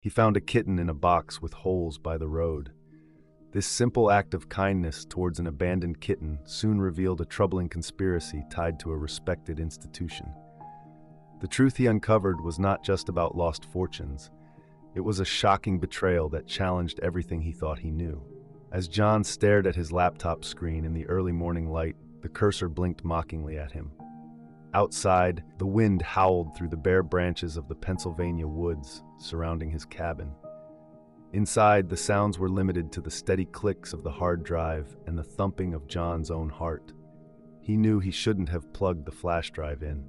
He found a kitten in a box with holes by the road. This simple act of kindness towards an abandoned kitten soon revealed a troubling conspiracy tied to a respected institution. The truth he uncovered was not just about lost fortunes. It was a shocking betrayal that challenged everything he thought he knew. As John stared at his laptop screen in the early morning light, the cursor blinked mockingly at him. Outside, the wind howled through the bare branches of the Pennsylvania woods surrounding his cabin. Inside, the sounds were limited to the steady clicks of the hard drive and the thumping of John's own heart. He knew he shouldn't have plugged the flash drive in.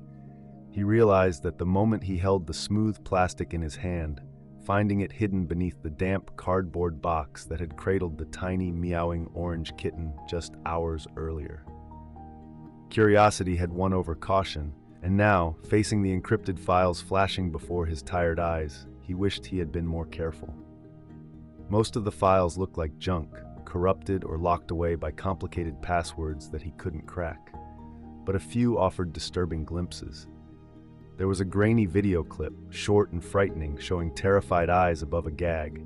He realized that the moment he held the smooth plastic in his hand, finding it hidden beneath the damp cardboard box that had cradled the tiny, meowing orange kitten just hours earlier. Curiosity had won over caution, and now, facing the encrypted files flashing before his tired eyes, he wished he had been more careful. Most of the files looked like junk, corrupted or locked away by complicated passwords that he couldn't crack. But a few offered disturbing glimpses. There was a grainy video clip, short and frightening, showing terrified eyes above a gag,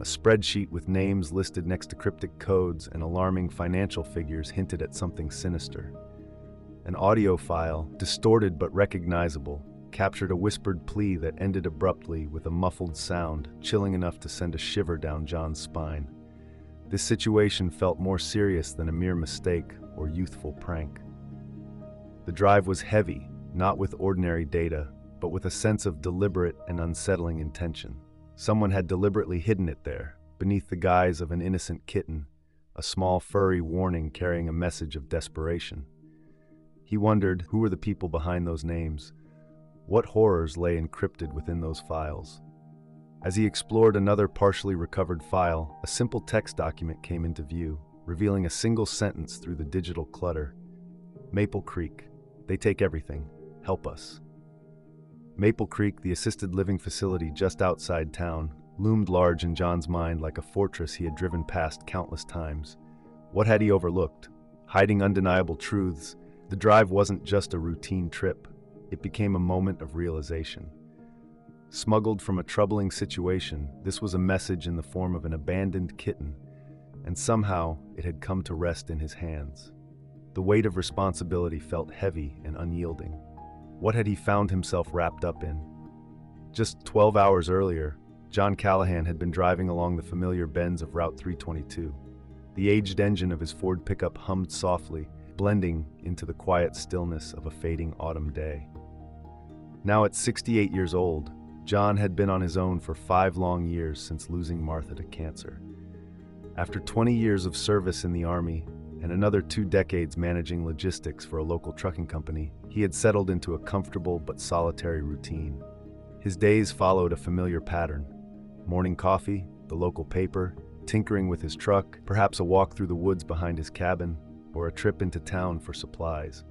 a spreadsheet with names listed next to cryptic codes and alarming financial figures hinted at something sinister. An audio file, distorted but recognizable, captured a whispered plea that ended abruptly with a muffled sound, chilling enough to send a shiver down John's spine. This situation felt more serious than a mere mistake or youthful prank. The drive was heavy, not with ordinary data, but with a sense of deliberate and unsettling intention. Someone had deliberately hidden it there, beneath the guise of an innocent kitten, a small furry warning carrying a message of desperation. He wondered who were the people behind those names. What horrors lay encrypted within those files? As he explored another partially recovered file, a simple text document came into view, revealing a single sentence through the digital clutter. Maple Creek. They take everything. Help us. Maple Creek, the assisted living facility just outside town, loomed large in John's mind like a fortress he had driven past countless times. What had he overlooked? Hiding undeniable truths, the drive wasn't just a routine trip. It became a moment of realization. Smuggled from a troubling situation, this was a message in the form of an abandoned kitten, and somehow it had come to rest in his hands. The weight of responsibility felt heavy and unyielding. What had he found himself wrapped up in? Just 12 hours earlier, John Callahan had been driving along the familiar bends of Route 322. The aged engine of his Ford pickup hummed softly, blending into the quiet stillness of a fading autumn day. Now at 68 years old, John had been on his own for 5 long years since losing Martha to cancer. After 20 years of service in the Army and another 2 decades managing logistics for a local trucking company, he had settled into a comfortable but solitary routine. His days followed a familiar pattern: morning coffee, the local paper, tinkering with his truck, perhaps a walk through the woods behind his cabin, or a trip into town for supplies.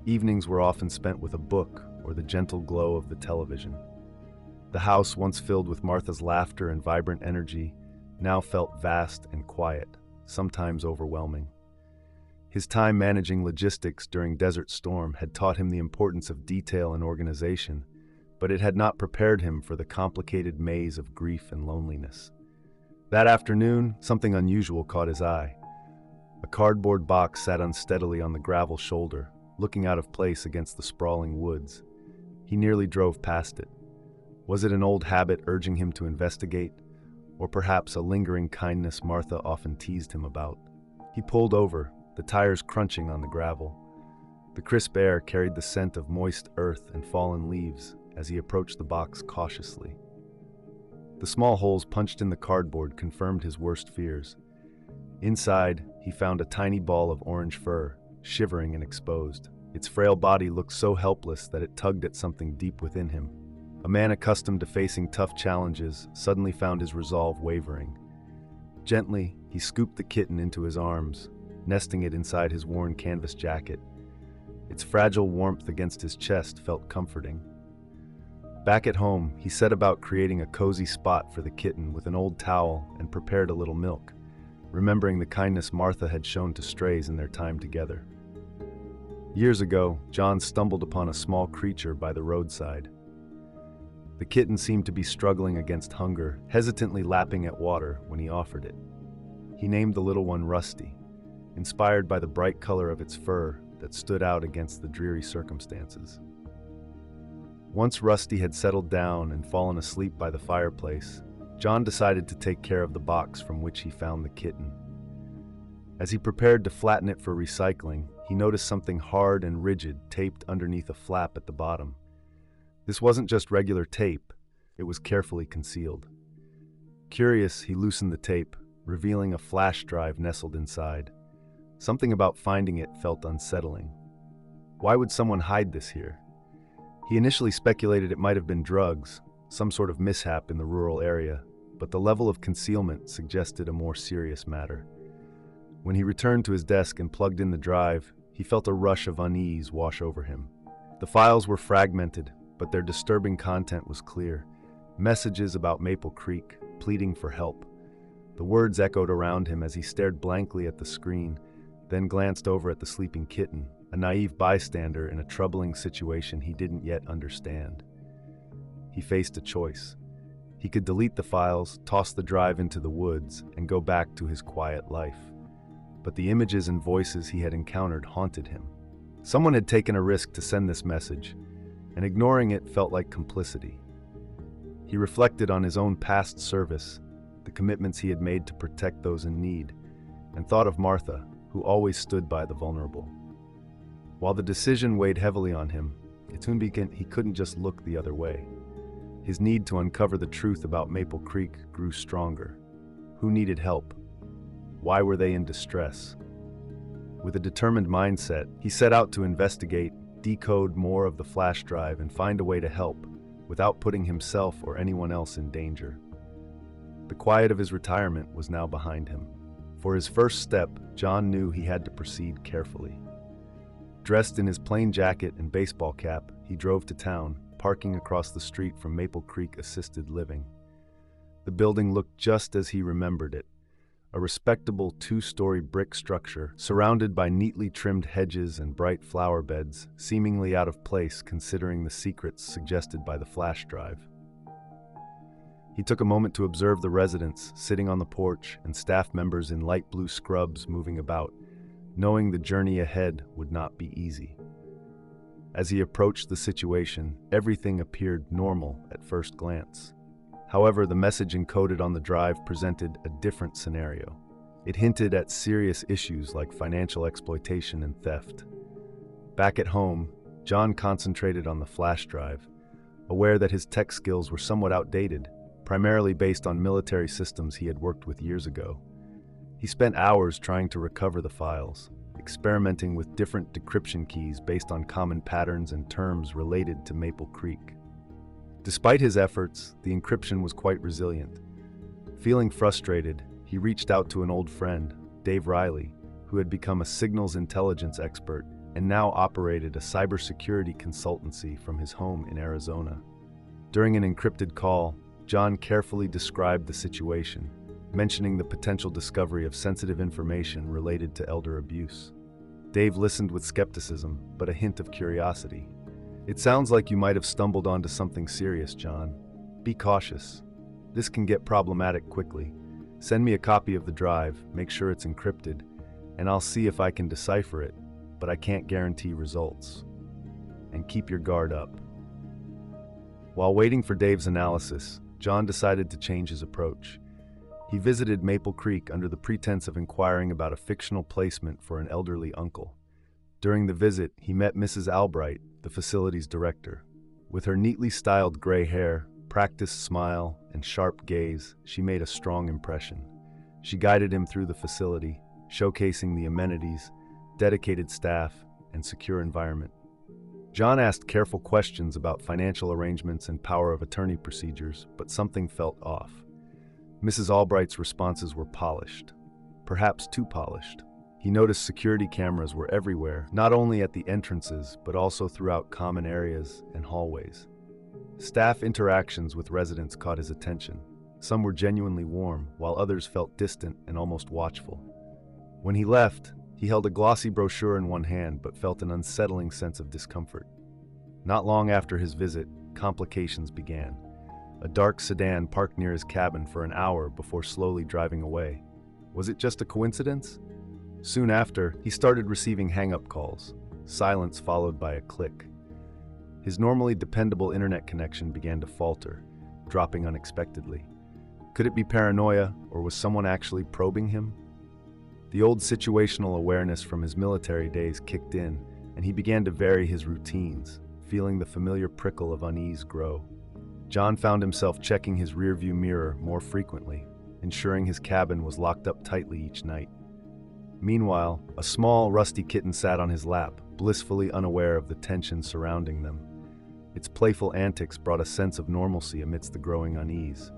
Evenings were often spent with a book or the gentle glow of the television. The house, once filled with Martha's laughter and vibrant energy, now felt vast and quiet, sometimes overwhelming. His time managing logistics during Desert Storm had taught him the importance of detail and organization, but it had not prepared him for the complicated maze of grief and loneliness. That afternoon, something unusual caught his eye. A cardboard box sat unsteadily on the gravel shoulder, looking out of place against the sprawling woods. He nearly drove past it. Was it an old habit urging him to investigate, or perhaps a lingering kindness Martha often teased him about? He pulled over, the tires crunching on the gravel. The crisp air carried the scent of moist earth and fallen leaves as he approached the box cautiously. The small holes punched in the cardboard confirmed his worst fears. Inside, he found a tiny ball of orange fur, shivering and exposed. Its frail body looked so helpless that it tugged at something deep within him. A man accustomed to facing tough challenges suddenly found his resolve wavering. Gently, he scooped the kitten into his arms, nesting it inside his worn canvas jacket. Its fragile warmth against his chest felt comforting. Back at home, he set about creating a cozy spot for the kitten with an old towel and prepared a little milk, remembering the kindness Martha had shown to strays in their time together. Years ago, John stumbled upon a small creature by the roadside. The kitten seemed to be struggling against hunger, hesitantly lapping at water when he offered it. He named the little one Rusty, inspired by the bright color of its fur that stood out against the dreary circumstances. Once Rusty had settled down and fallen asleep by the fireplace, John decided to take care of the box from which he found the kitten. As he prepared to flatten it for recycling, he noticed something hard and rigid taped underneath a flap at the bottom. This wasn't just regular tape, it was carefully concealed. Curious, he loosened the tape, revealing a flash drive nestled inside. Something about finding it felt unsettling. Why would someone hide this here? He initially speculated it might have been drugs, some sort of mishap in the rural area, but the level of concealment suggested a more serious matter. When he returned to his desk and plugged in the drive, he felt a rush of unease wash over him. The files were fragmented, but their disturbing content was clear. Messages about Maple Creek, pleading for help. The words echoed around him as he stared blankly at the screen, then glanced over at the sleeping kitten, a naive bystander in a troubling situation he didn't yet understand. He faced a choice. He could delete the files, toss the drive into the woods, and go back to his quiet life. But the images and voices he had encountered haunted him. Someone had taken a risk to send this message, and ignoring it felt like complicity. He reflected on his own past service, the commitments he had made to protect those in need, and thought of Martha, who always stood by the vulnerable. While the decision weighed heavily on him, it soon became he couldn't just look the other way. His need to uncover the truth about Maple Creek grew stronger. Who needed help? Why were they in distress? With a determined mindset, he set out to investigate, decode more of the flash drive, and find a way to help, without putting himself or anyone else in danger. The quiet of his retirement was now behind him. For his first step, John knew he had to proceed carefully. Dressed in his plain jacket and baseball cap, he drove to town, parking across the street from Maple Creek Assisted Living. The building looked just as he remembered it, a respectable two-story brick structure surrounded by neatly trimmed hedges and bright flower beds, seemingly out of place considering the secrets suggested by the flash drive. He took a moment to observe the residents sitting on the porch and staff members in light blue scrubs moving about, knowing the journey ahead would not be easy. As he approached the situation, everything appeared normal at first glance. However, the message encoded on the drive presented a different scenario. It hinted at serious issues like financial exploitation and theft. Back at home, John concentrated on the flash drive, aware that his tech skills were somewhat outdated, primarily based on military systems he had worked with years ago. He spent hours trying to recover the files, experimenting with different decryption keys based on common patterns and terms related to Maple Creek. Despite his efforts, the encryption was quite resilient. Feeling frustrated, he reached out to an old friend, Dave Riley, who had become a signals intelligence expert and now operated a cybersecurity consultancy from his home in Arizona. During an encrypted call, John carefully described the situation, mentioning the potential discovery of sensitive information related to elder abuse. Dave listened with skepticism, but a hint of curiosity. "It sounds like you might have stumbled onto something serious, John. Be cautious. This can get problematic quickly. Send me a copy of the drive, make sure it's encrypted, and I'll see if I can decipher it, but I can't guarantee results. And keep your guard up." While waiting for Dave's analysis, John decided to change his approach. He visited Maple Creek under the pretense of inquiring about a fictional placement for an elderly uncle. During the visit, he met Mrs. Albright, the facility's director. With her neatly styled gray hair, practiced smile, and sharp gaze, she made a strong impression. She guided him through the facility, showcasing the amenities, dedicated staff, and secure environment. John asked careful questions about financial arrangements and power of attorney procedures, but something felt off. Mrs. Albright's responses were polished, perhaps too polished. He noticed security cameras were everywhere, not only at the entrances, but also throughout common areas and hallways. Staff interactions with residents caught his attention. Some were genuinely warm, while others felt distant and almost watchful. When he left, he held a glossy brochure in one hand, but felt an unsettling sense of discomfort. Not long after his visit, complications began. a dark sedan parked near his cabin for an hour before slowly driving away. Was it just a coincidence? Soon after, he started receiving hang-up calls, silence followed by a click. His normally dependable internet connection began to falter, dropping unexpectedly. Could it be paranoia, or was someone actually probing him? The old situational awareness from his military days kicked in, and he began to vary his routines, feeling the familiar prickle of unease grow. John found himself checking his rearview mirror more frequently, ensuring his cabin was locked up tightly each night. Meanwhile, a small, rusty kitten sat on his lap, blissfully unaware of the tension surrounding them. Its playful antics brought a sense of normalcy amidst the growing unease.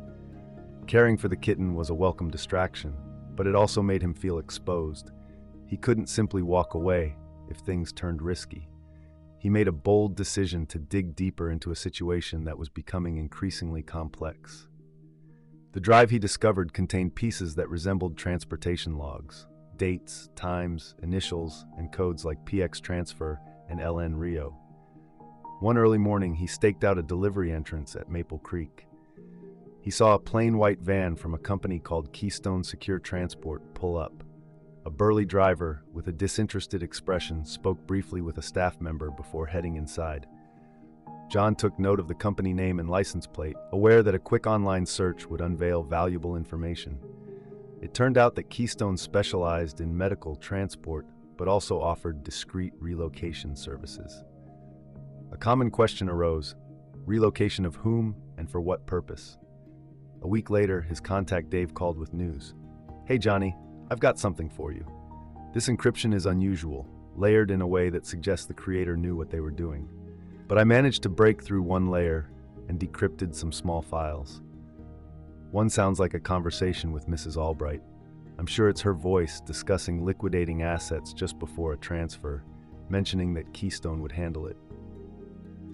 Caring for the kitten was a welcome distraction, but it also made him feel exposed. He couldn't simply walk away if things turned risky. He made a bold decision to dig deeper into a situation that was becoming increasingly complex. The drive he discovered contained pieces that resembled transportation logs, dates, times, initials, and codes like PX Transfer and LN Rio. One early morning, he staked out a delivery entrance at Maple Creek. He saw a plain white van from a company called Keystone Secure Transport pull up. A burly driver, with a disinterested expression, spoke briefly with a staff member before heading inside. John took note of the company name and license plate, aware that a quick online search would unveil valuable information. It turned out that Keystone specialized in medical transport, but also offered discreet relocation services. A common question arose: relocation of whom and for what purpose? A week later, his contact Dave called with news. "Hey Johnny, I've got something for you. This encryption is unusual, layered in a way that suggests the creator knew what they were doing. But I managed to break through one layer and decrypted some small files." One sounds like a conversation with Mrs. Albright. I'm sure it's her voice discussing liquidating assets just before a transfer, mentioning that Keystone would handle it.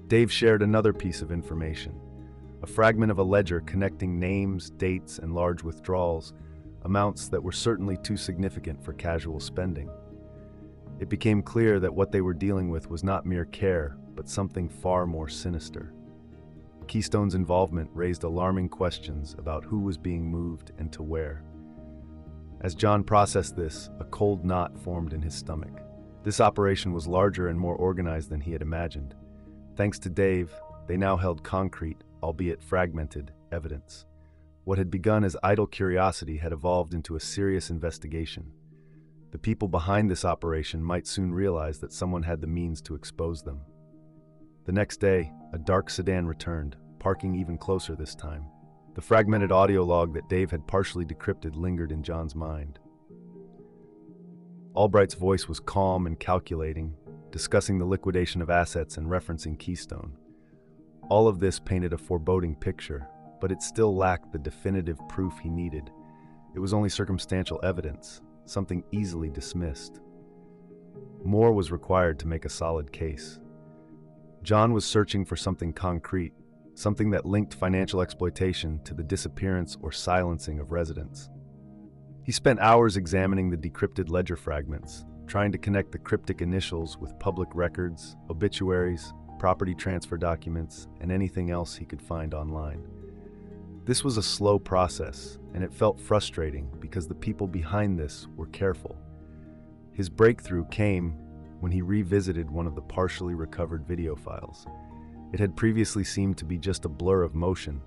Dave shared another piece of information, a fragment of a ledger connecting names, dates, and large withdrawals, amounts that were certainly too significant for casual spending. It became clear that what they were dealing with was not mere care, but something far more sinister. Keystone's involvement raised alarming questions about who was being moved and to where. As John processed this, a cold knot formed in his stomach. This operation was larger and more organized than he had imagined. Thanks to Dave, they now held concrete, albeit fragmented, evidence. What had begun as idle curiosity had evolved into a serious investigation. The people behind this operation might soon realize that someone had the means to expose them. The next day, a dark sedan returned, parking even closer this time. The fragmented audio log that Dave had partially decrypted lingered in John's mind. Albright's voice was calm and calculating, discussing the liquidation of assets and referencing Keystone. All of this painted a foreboding picture, but it still lacked the definitive proof he needed. It was only circumstantial evidence, something easily dismissed. More was required to make a solid case. John was searching for something concrete, something that linked financial exploitation to the disappearance or silencing of residents. He spent hours examining the decrypted ledger fragments, trying to connect the cryptic initials with public records, obituaries, property transfer documents, and anything else he could find online. This was a slow process, and it felt frustrating because the people behind this were careful. His breakthrough came when he revisited one of the partially recovered video files. It had previously seemed to be just a blur of motion,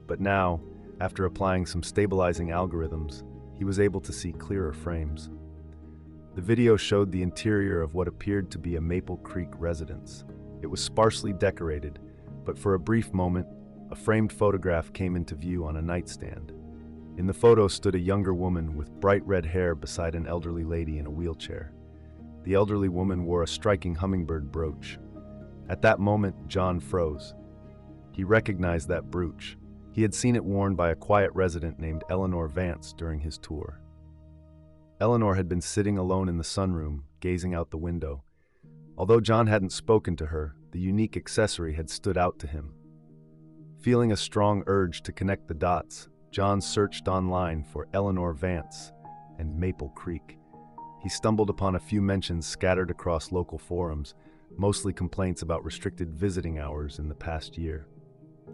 but now, after applying some stabilizing algorithms, he was able to see clearer frames. The video showed the interior of what appeared to be a Maple Creek residence. It was sparsely decorated, but for a brief moment, a framed photograph came into view on a nightstand. In the photo stood a younger woman with bright red hair beside an elderly lady in a wheelchair. The elderly woman wore a striking hummingbird brooch. At that moment, John froze. He recognized that brooch. He had seen it worn by a quiet resident named Eleanor Vance during his tour. Eleanor had been sitting alone in the sunroom, gazing out the window. Although John hadn't spoken to her, the unique accessory had stood out to him. Feeling a strong urge to connect the dots, John searched online for Eleanor Vance and Maple Creek. He stumbled upon a few mentions scattered across local forums, mostly complaints about restricted visiting hours in the past year.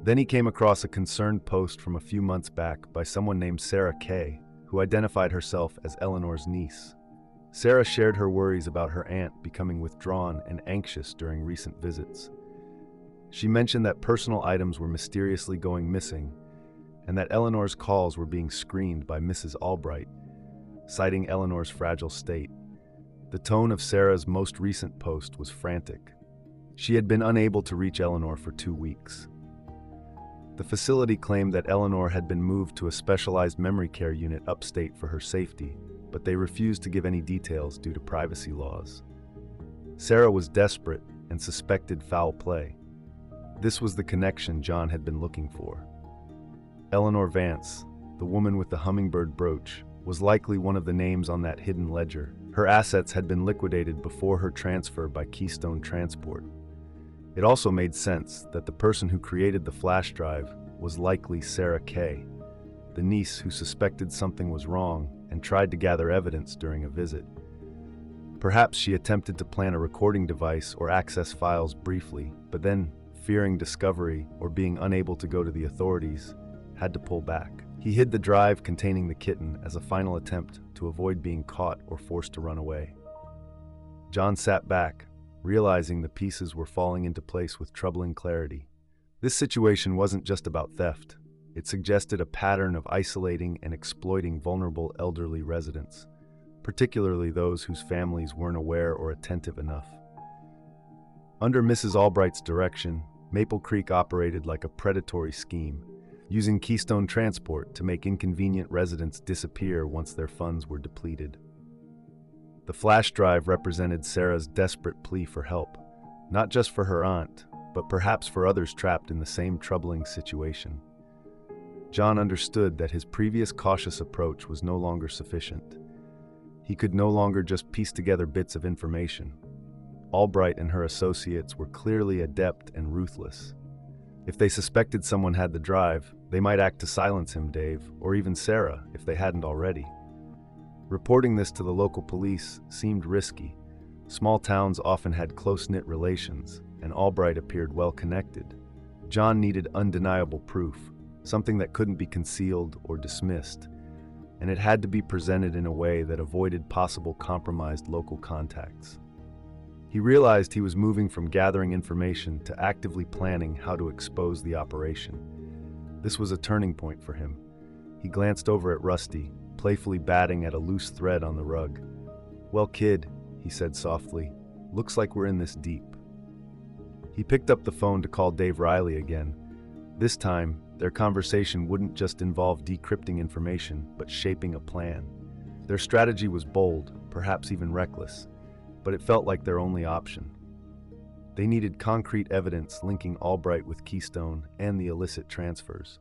Then he came across a concerned post from a few months back by someone named Sarah Kay, who identified herself as Eleanor's niece. Sarah shared her worries about her aunt becoming withdrawn and anxious during recent visits. She mentioned that personal items were mysteriously going missing and that Eleanor's calls were being screened by Mrs. Albright, citing Eleanor's fragile state. The tone of Sarah's most recent post was frantic. She had been unable to reach Eleanor for 2 weeks. The facility claimed that Eleanor had been moved to a specialized memory care unit upstate for her safety, but they refused to give any details due to privacy laws. Sarah was desperate and suspected foul play. This was the connection John had been looking for. Eleanor Vance, the woman with the hummingbird brooch, was likely one of the names on that hidden ledger. Her assets had been liquidated before her transfer by Keystone Transport. It also made sense that the person who created the flash drive was likely Sarah Kay, the niece who suspected something was wrong and tried to gather evidence during a visit. Perhaps she attempted to plant a recording device or access files briefly, but then, fearing discovery or being unable to go to the authorities, had to pull back. He hid the drive containing the kitten as a final attempt to avoid being caught or forced to run away. John sat back, realizing the pieces were falling into place with troubling clarity. This situation wasn't just about theft. It suggested a pattern of isolating and exploiting vulnerable elderly residents, particularly those whose families weren't aware or attentive enough. Under Mrs. Albright's direction, Maple Creek operated like a predatory scheme, using Keystone Transport to make inconvenient residents disappear once their funds were depleted. The flash drive represented Sarah's desperate plea for help, not just for her aunt, but perhaps for others trapped in the same troubling situation. John understood that his previous cautious approach was no longer sufficient. He could no longer just piece together bits of information. Albright and her associates were clearly adept and ruthless. If they suspected someone had the drive, they might act to silence him, Dave, or even Sarah, if they hadn't already. Reporting this to the local police seemed risky. Small towns often had close-knit relations, and Albright appeared well-connected. John needed undeniable proof, something that couldn't be concealed or dismissed, and it had to be presented in a way that avoided possible compromised local contacts. He realized he was moving from gathering information to actively planning how to expose the operation. This was a turning point for him. He glanced over at Rusty, playfully batting at a loose thread on the rug. "Well, kid," he said softly, "looks like we're in this deep." He picked up the phone to call Dave Riley again. This time, their conversation wouldn't just involve decrypting information, but shaping a plan. Their strategy was bold, perhaps even reckless, but it felt like their only option. They needed concrete evidence linking Albright with Keystone and the illicit transfers.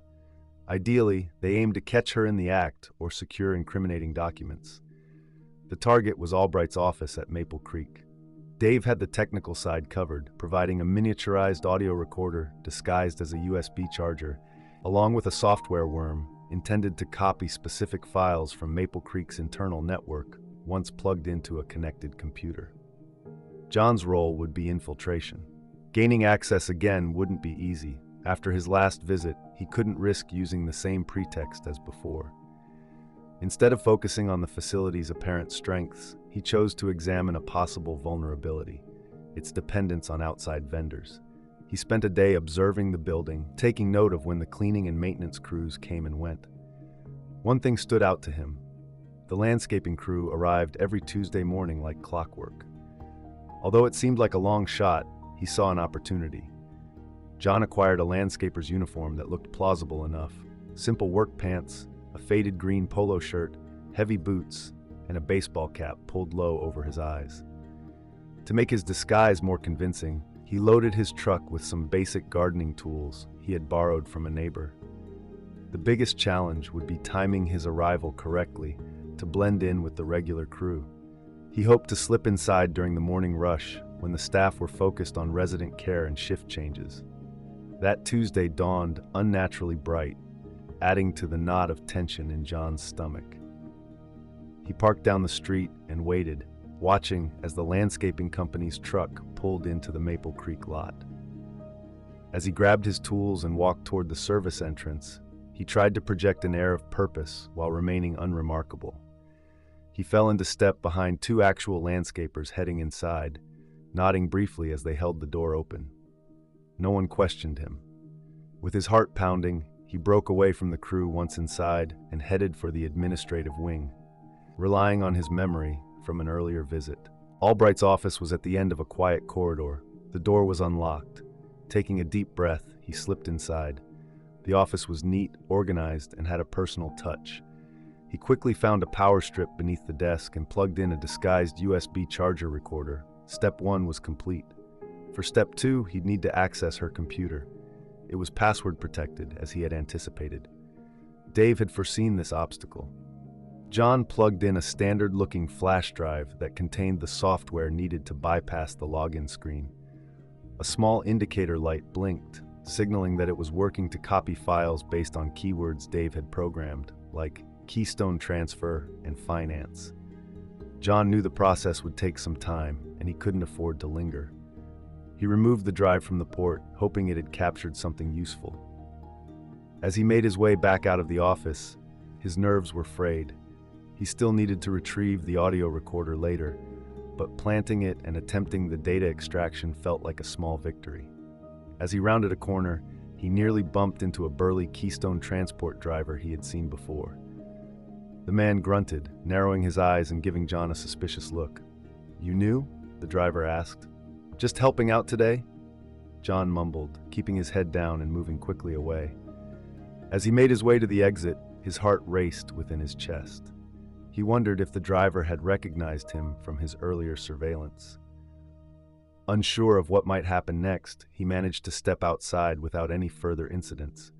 Ideally, they aimed to catch her in the act or secure incriminating documents. The target was Albright's office at Maple Creek. Dave had the technical side covered, providing a miniaturized audio recorder disguised as a USB charger, along with a software worm intended to copy specific files from Maple Creek's internal network once plugged into a connected computer. John's role would be infiltration. Gaining access again wouldn't be easy. After his last visit, he couldn't risk using the same pretext as before. Instead of focusing on the facility's apparent strengths, he chose to examine a possible vulnerability, its dependence on outside vendors. He spent a day observing the building, taking note of when the cleaning and maintenance crews came and went. One thing stood out to him. The landscaping crew arrived every Tuesday morning like clockwork. Although it seemed like a long shot, he saw an opportunity. John acquired a landscaper's uniform that looked plausible enough. Simple work pants, a faded green polo shirt, heavy boots, and a baseball cap pulled low over his eyes. To make his disguise more convincing, he loaded his truck with some basic gardening tools he had borrowed from a neighbor. The biggest challenge would be timing his arrival correctly to blend in with the regular crew. He hoped to slip inside during the morning rush when the staff were focused on resident care and shift changes. That Tuesday dawned unnaturally bright, adding to the knot of tension in John's stomach. He parked down the street and waited, watching as the landscaping company's truck pulled into the Maple Creek lot. As he grabbed his tools and walked toward the service entrance, he tried to project an air of purpose while remaining unremarkable. He fell into step behind two actual landscapers heading inside, nodding briefly as they held the door open. No one questioned him. With his heart pounding, he broke away from the crew once inside and headed for the administrative wing, relying on his memory from an earlier visit. Albright's office was at the end of a quiet corridor. The door was unlocked. Taking a deep breath, he slipped inside. The office was neat, organized, and had a personal touch. He quickly found a power strip beneath the desk and plugged in a disguised USB charger recorder. Step 1 was complete. For Step 2, he'd need to access her computer. It was password protected, as he had anticipated. Dave had foreseen this obstacle. John plugged in a standard-looking flash drive that contained the software needed to bypass the login screen. A small indicator light blinked, signaling that it was working to copy files based on keywords Dave had programmed, like keystone transfer and finance. John knew the process would take some time, and he couldn't afford to linger. He removed the drive from the port, hoping it had captured something useful. As he made his way back out of the office, his nerves were frayed. He still needed to retrieve the audio recorder later, but planting it and attempting the data extraction felt like a small victory. As he rounded a corner, he nearly bumped into a burly Keystone transport driver he had seen before. The man grunted, narrowing his eyes and giving John a suspicious look. "You knew?" the driver asked. "Just helping out today?" John mumbled, keeping his head down and moving quickly away. As he made his way to the exit, his heart raced within his chest. He wondered if the driver had recognized him from his earlier surveillance. Unsure of what might happen next, he managed to step outside without any further incidents.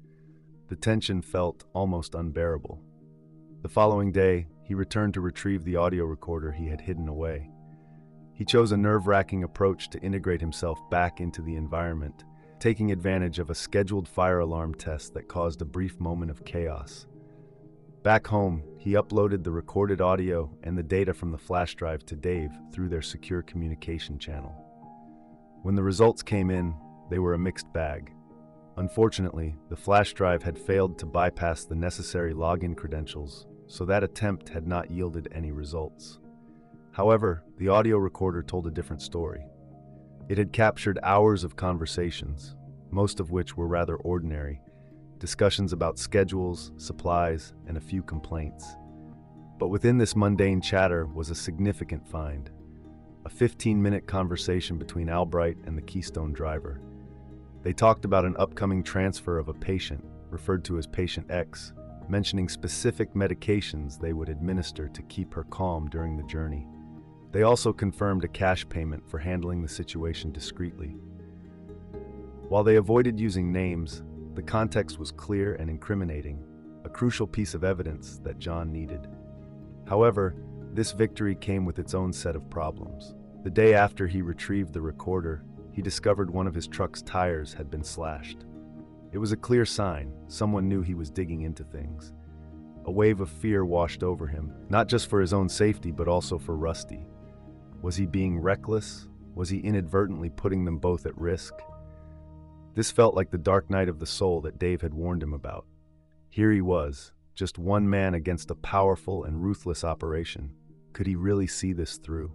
The tension felt almost unbearable. The following day, he returned to retrieve the audio recorder he had hidden away. He chose a nerve-wracking approach to integrate himself back into the environment, taking advantage of a scheduled fire alarm test that caused a brief moment of chaos. Back home, he uploaded the recorded audio and the data from the flash drive to Dave through their secure communication channel. When the results came in, they were a mixed bag. Unfortunately, the flash drive had failed to bypass the necessary login credentials, so that attempt had not yielded any results. However, the audio recorder told a different story. It had captured hours of conversations, most of which were rather ordinary, discussions about schedules, supplies, and a few complaints. But within this mundane chatter was a significant find. A 15-minute conversation between Albright and the Keystone driver. They talked about an upcoming transfer of a patient, referred to as Patient X, mentioning specific medications they would administer to keep her calm during the journey. They also confirmed a cash payment for handling the situation discreetly. While they avoided using names, the context was clear and incriminating, a crucial piece of evidence that John needed. However, this victory came with its own set of problems. The day after he retrieved the recorder, he discovered one of his truck's tires had been slashed. It was a clear sign someone knew he was digging into things. A wave of fear washed over him, not just for his own safety but also for Rusty. Was he being reckless? Was he inadvertently putting them both at risk? This felt like the dark night of the soul that Dave had warned him about. Here he was, just one man against a powerful and ruthless operation. Could he really see this through?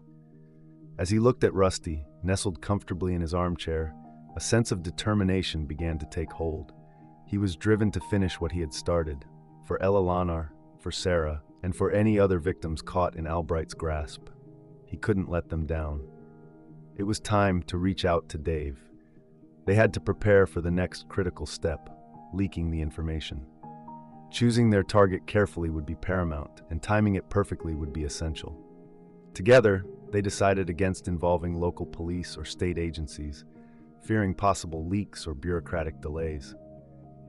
As he looked at Rusty, nestled comfortably in his armchair, a sense of determination began to take hold. He was driven to finish what he had started, for Ella Lanar, for Sarah, and for any other victims caught in Albright's grasp. He couldn't let them down. It was time to reach out to Dave. They had to prepare for the next critical step, leaking the information. Choosing their target carefully would be paramount, and timing it perfectly would be essential. Together, they decided against involving local police or state agencies, fearing possible leaks or bureaucratic delays.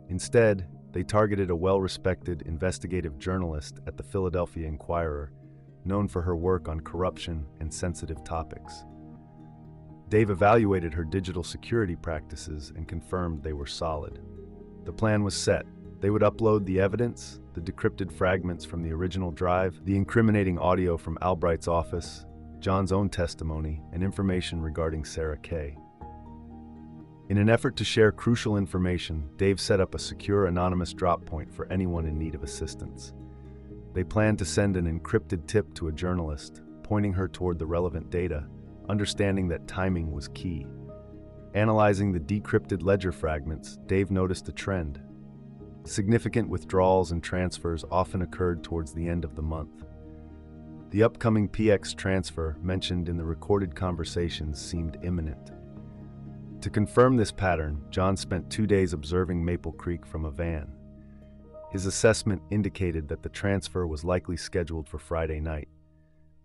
Instead, they targeted a well-respected investigative journalist at the Philadelphia Inquirer, known for her work on corruption and sensitive topics. Dave evaluated her digital security practices and confirmed they were solid. The plan was set. They would upload the evidence, the decrypted fragments from the original drive, the incriminating audio from Albright's office, John's own testimony, and information regarding Sarah Kay. In an effort to share crucial information, Dave set up a secure anonymous drop point for anyone in need of assistance. They planned to send an encrypted tip to a journalist, pointing her toward the relevant data, understanding that timing was key. Analyzing the decrypted ledger fragments, Dave noticed a trend. Significant withdrawals and transfers often occurred towards the end of the month. The upcoming PX transfer mentioned in the recorded conversations seemed imminent. To confirm this pattern, John spent 2 days observing Maple Creek from a van. His assessment indicated that the transfer was likely scheduled for Friday night.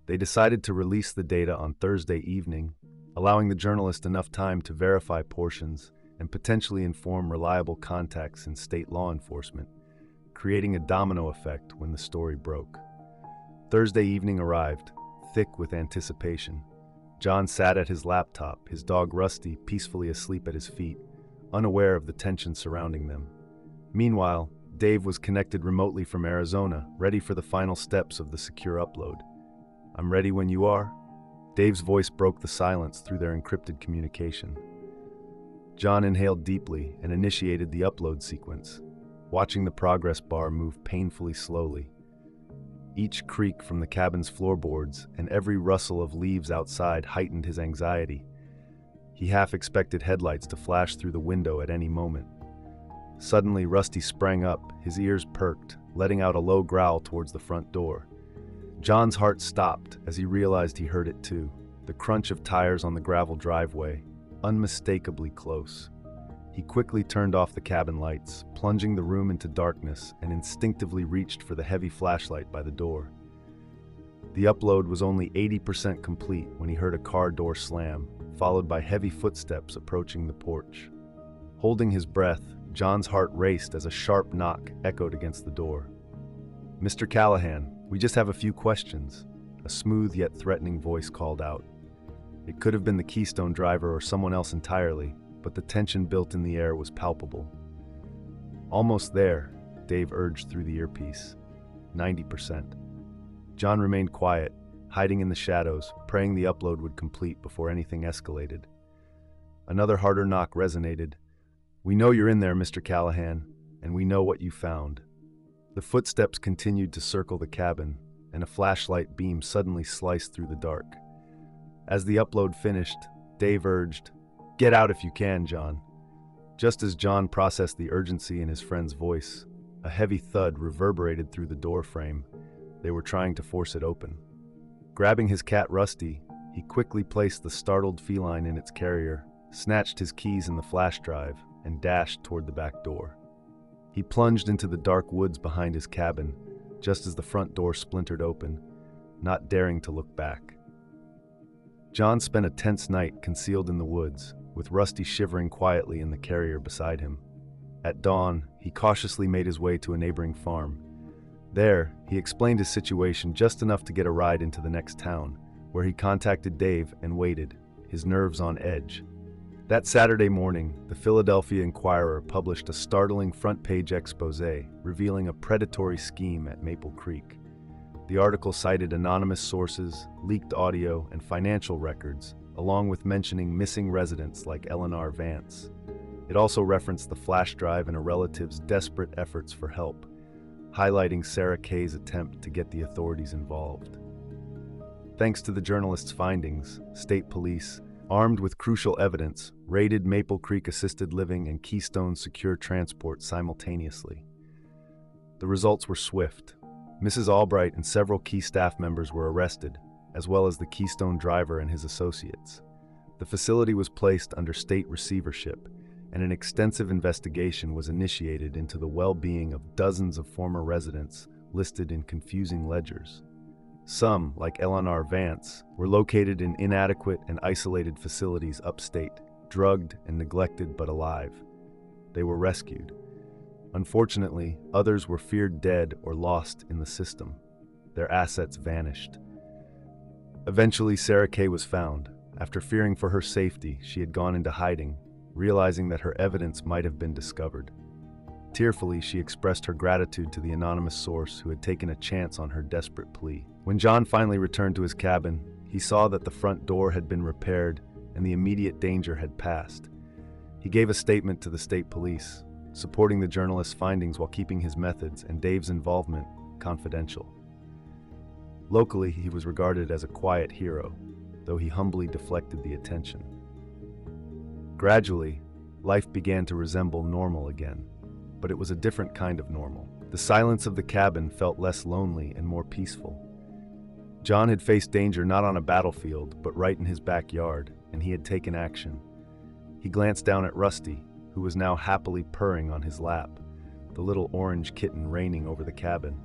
They decided to release the data on Thursday evening, allowing the journalist enough time to verify portions and potentially inform reliable contacts in state law enforcement, creating a domino effect when the story broke. Thursday evening arrived, thick with anticipation. John sat at his laptop, his dog Rusty peacefully asleep at his feet, unaware of the tension surrounding them. Meanwhile, Dave was connected remotely from Arizona, ready for the final steps of the secure upload. "I'm ready when you are." Dave's voice broke the silence through their encrypted communication. John inhaled deeply and initiated the upload sequence, watching the progress bar move painfully slowly. Each creak from the cabin's floorboards and every rustle of leaves outside heightened his anxiety. He half expected headlights to flash through the window at any moment. Suddenly, Rusty sprang up, his ears perked, letting out a low growl towards the front door. John's heart stopped as he realized he heard it too, the crunch of tires on the gravel driveway, unmistakably close. He quickly turned off the cabin lights, plunging the room into darkness, and instinctively reached for the heavy flashlight by the door. The upload was only 80% complete when he heard a car door slam, followed by heavy footsteps approaching the porch. Holding his breath, John's heart raced as a sharp knock echoed against the door. "Mr. Callahan, we just have a few questions," a smooth yet threatening voice called out. It could have been the Keystone driver or someone else entirely, but the tension built in the air was palpable. "Almost there," Dave urged through the earpiece. 90%. John remained quiet, hiding in the shadows, praying the upload would complete before anything escalated. Another harder knock resonated. "We know you're in there, Mr. Callahan, and we know what you found." The footsteps continued to circle the cabin, and a flashlight beam suddenly sliced through the dark. As the upload finished, Dave urged, "Get out if you can, John." Just as John processed the urgency in his friend's voice, a heavy thud reverberated through the door frame. They were trying to force it open. Grabbing his cat Rusty, he quickly placed the startled feline in its carrier, snatched his keys in the flash drive, and dashed toward the back door. He plunged into the dark woods behind his cabin, just as the front door splintered open, not daring to look back. John spent a tense night concealed in the woods, with Rusty shivering quietly in the carrier beside him. At dawn, he cautiously made his way to a neighboring farm. There, he explained his situation just enough to get a ride into the next town, where he contacted Dave and waited, his nerves on edge. That Saturday morning, the Philadelphia Inquirer published a startling front-page exposé revealing a predatory scheme at Maple Creek. The article cited anonymous sources, leaked audio, and financial records, along with mentioning missing residents like Eleanor Vance. It also referenced the flash drive and a relative's desperate efforts for help, highlighting Sarah Kay's attempt to get the authorities involved. Thanks to the journalist's findings, state police, armed with crucial evidence, raided Maple Creek Assisted Living and Keystone Secure Transport simultaneously. The results were swift. Mrs. Albright and several key staff members were arrested, as well as the Keystone driver and his associates. The facility was placed under state receivership, and an extensive investigation was initiated into the well-being of dozens of former residents listed in confusing ledgers. Some, like Eleanor Vance, were located in inadequate and isolated facilities upstate, drugged and neglected but alive. They were rescued. Unfortunately, others were feared dead or lost in the system. Their assets vanished. Eventually, Sarah Kay was found. After fearing for her safety, she had gone into hiding, realizing that her evidence might have been discovered. Tearfully, she expressed her gratitude to the anonymous source who had taken a chance on her desperate plea. When John finally returned to his cabin, he saw that the front door had been repaired and the immediate danger had passed. He gave a statement to the state police, supporting the journalist's findings while keeping his methods and Dave's involvement confidential. Locally, he was regarded as a quiet hero, though he humbly deflected the attention. Gradually, life began to resemble normal again, but it was a different kind of normal. The silence of the cabin felt less lonely and more peaceful. John had faced danger not on a battlefield, but right in his backyard, and he had taken action. He glanced down at Rusty, who was now happily purring on his lap, the little orange kitten reigning over the cabin.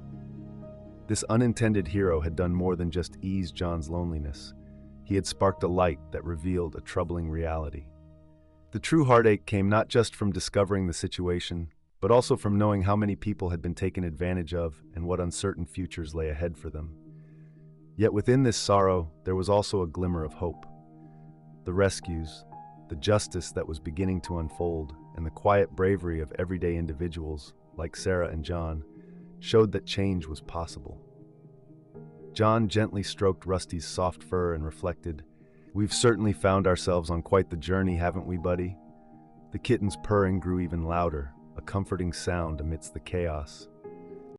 This unintended hero had done more than just ease John's loneliness. He had sparked a light that revealed a troubling reality. The true heartache came not just from discovering the situation, but also from knowing how many people had been taken advantage of and what uncertain futures lay ahead for them. Yet within this sorrow, there was also a glimmer of hope. The rescues, the justice that was beginning to unfold, and the quiet bravery of everyday individuals, like Sarah and John, showed that change was possible. John gently stroked Rusty's soft fur and reflected, "We've certainly found ourselves on quite the journey, haven't we, buddy?" The kitten's purring grew even louder, a comforting sound amidst the chaos.